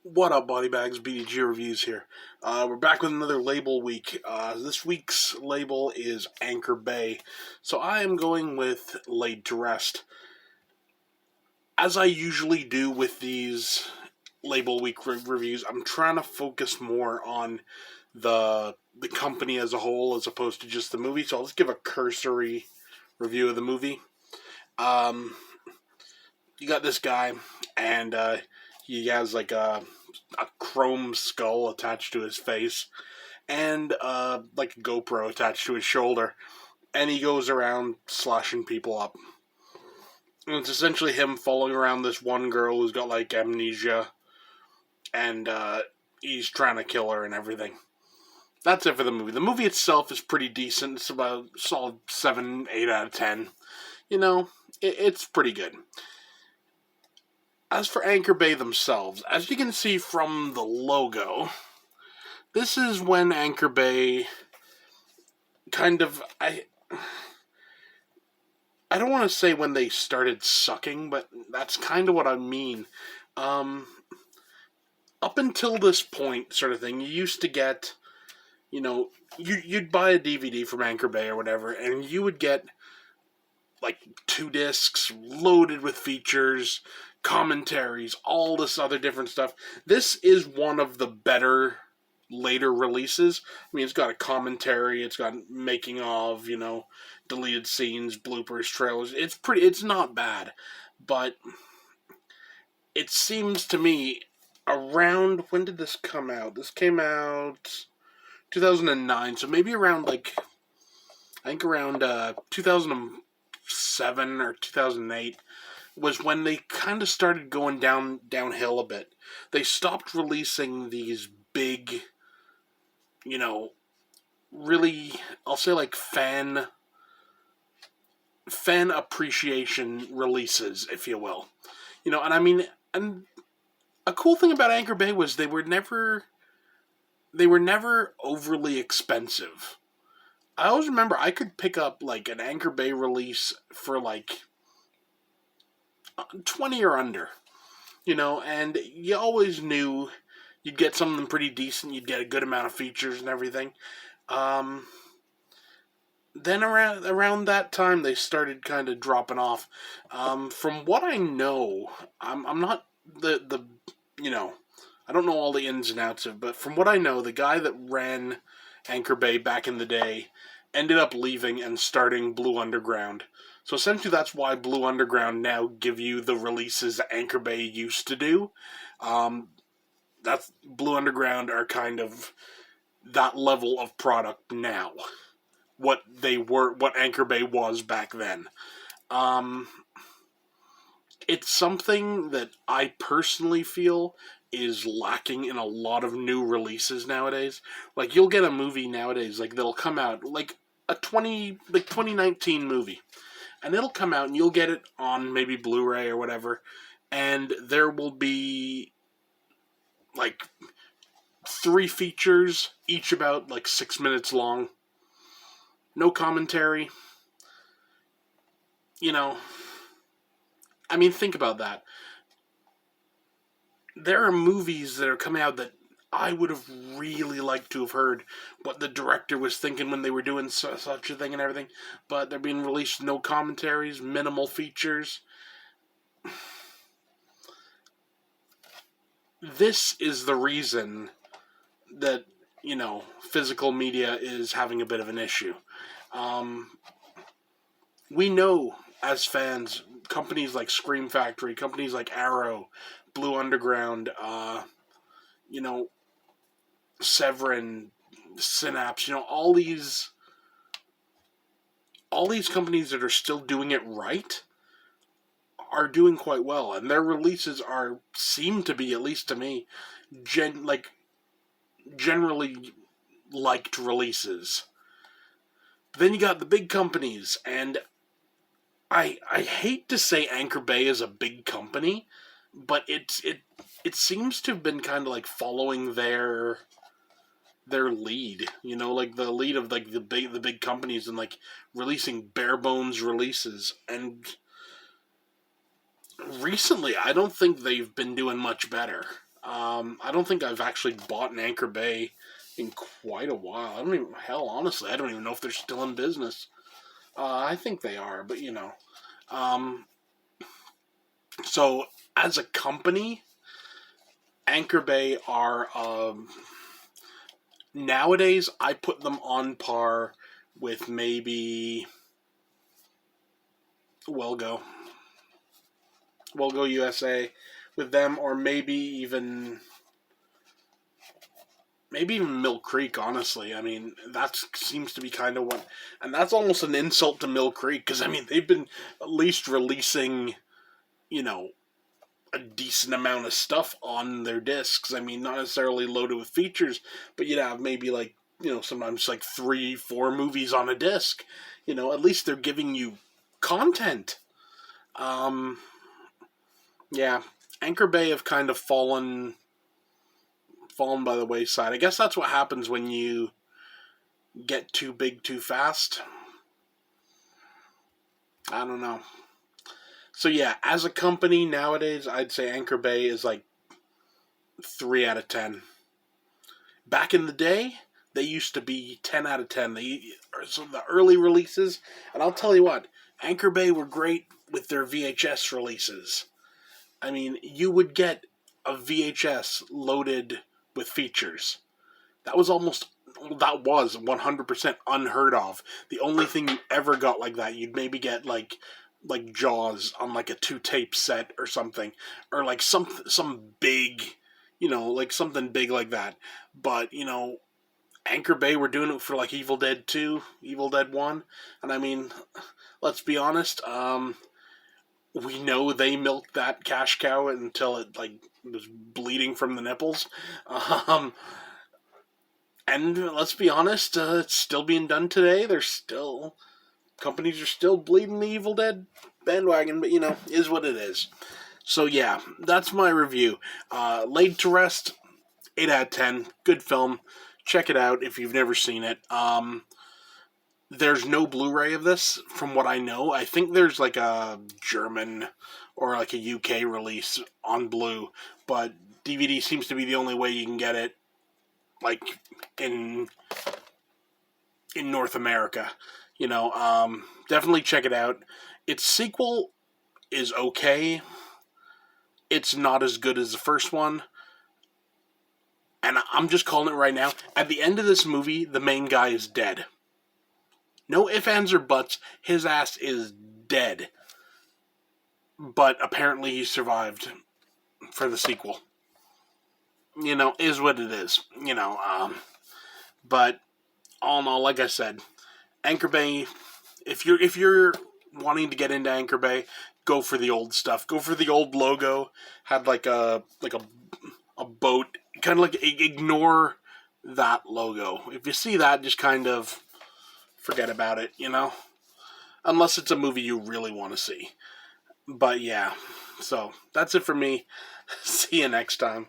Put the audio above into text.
What up, body bags? BDG reviews here. We're back with another label week. This week's label is Anchor Bay, so I am going with Laid to Rest. As I usually do with these label week reviews, I'm trying to focus more on the company as a whole as opposed to just the movie. So I'll just give a cursory review of the movie. You got this guy, and he has like a chrome skull attached to his face, and like a GoPro attached to his shoulder, and he goes around slashing people up. And it's essentially him following around this one girl who's got like amnesia, and he's trying to kill her and everything. That's it for the movie. The movie itself is pretty decent. It's about a solid 7, 8 out of 10. You know, it's pretty good. As for Anchor Bay themselves, as you can see from the logo, this is when Anchor Bay kind of, I don't want to say when they started sucking, but that's kind of what I mean. Up until this point, sort of thing, you used to get, you'd buy a DVD from Anchor Bay or whatever, and you would get like 2 discs loaded with features, commentaries, all this other different stuff. This is one of the better later releases. I mean, it's got a commentary, it's got making of, deleted scenes, bloopers, trailers. It's not bad, but it seems to me around, when did this come out? This came out 2009, so maybe around I think around 2007 or 2008 was when they kind of started going downhill a bit. They stopped releasing these big, really, I'll say like fan appreciation releases, if you will. And I mean, and a cool thing about Anchor Bay was they were never overly expensive. I always remember I could pick up like an Anchor Bay release for like 20 or under, and you always knew you'd get something pretty decent, you'd get a good amount of features and everything. Then around that time, they started kind of dropping off. From what I know, I'm not the I don't know all the ins and outs of it, but from what I know, the guy that ran Anchor Bay back in the day ended up leaving and starting Blue Underground. So essentially that's why Blue Underground now give you the releases that Anchor Bay used to do. That's Blue Underground are kind of that level of product now. What Anchor Bay was back then. It's something that I personally feel is lacking in a lot of new releases nowadays. Like, you'll get a movie nowadays, like, that'll come out, like, a 2019 movie. And it'll come out, and you'll get it on maybe Blu-ray or whatever, and there will be, like, 3 features, each about, like, 6 minutes long. No commentary. I mean, think about that. There are movies that are coming out that I would have really liked to have heard what the director was thinking when they were doing such a thing and everything, but they're being released no commentaries, minimal features. This is the reason that, physical media is having a bit of an issue. We know, as fans, companies like Scream Factory, companies like Arrow, Blue Underground, Severin, Synapse, all these companies that are still doing it right are doing quite well, and their releases seem to be, at least to me, generally liked releases. Then you got the big companies, and I hate to say Anchor Bay is a big company, but it seems to have been kind of like following their lead, like the lead of like the big companies, and like releasing bare bones releases. And recently, I don't think they've been doing much better. I don't think I've actually bought an Anchor Bay in quite a while. I don't even, hell, honestly, I don't even know if they're still in business. I think they are, but you know. Um, so, as a company, Anchor Bay are, nowadays, I put them on par with maybe Wellgo. Wellgo USA with them, or maybe even Mill Creek, honestly. I mean, that seems to be kind of what, and that's almost an insult to Mill Creek, because, I mean, they've been at least releasing, you know, a decent amount of stuff on their discs. I mean, not necessarily loaded with features, but you'd have maybe like, sometimes like 3, 4 movies on a disc. At least they're giving you content. Um, yeah, Anchor Bay have kind of fallen by the wayside. I guess that's what happens when you get too big too fast. I don't know. So yeah, as a company nowadays, I'd say Anchor Bay is like 3 out of 10. Back in the day, they used to be 10 out of 10. So the early releases, and I'll tell you what, Anchor Bay were great with their VHS releases. I mean, you would get a VHS loaded with features. That was 100% unheard of. The only thing you ever got like that, you'd maybe get like Jaws on like a 2 tape set or something, or like some big, like something big like that. But Anchor Bay were doing it for like Evil Dead 2, Evil Dead 1, and I mean, let's be honest, we know they milked that cash cow until it like was bleeding from the nipples. Um, and let's be honest, it's still being done today. Companies are still bleeding the Evil Dead bandwagon, but is what it is. So yeah, that's my review. Laid to Rest, 8 out of 10. Good film. Check it out if you've never seen it. There's no Blu-ray of this, from what I know. I think there's like a German or like a UK release on Blu, but DVD seems to be the only way you can get it, like in North America. Definitely check it out. Its sequel is okay. It's not as good as the first one. And I'm just calling it right now. At the end of this movie, the main guy is dead. No ifs, ands, or buts. His ass is dead. But apparently he survived for the sequel. Is what it is. But all in all, like I said, Anchor Bay, if you're wanting to get into Anchor Bay, go for the old stuff. Go for the old logo. Had like a boat. Kind of like, ignore that logo. If you see that, just kind of forget about it, unless it's a movie you really want to see. But yeah, so that's it for me. See you next time.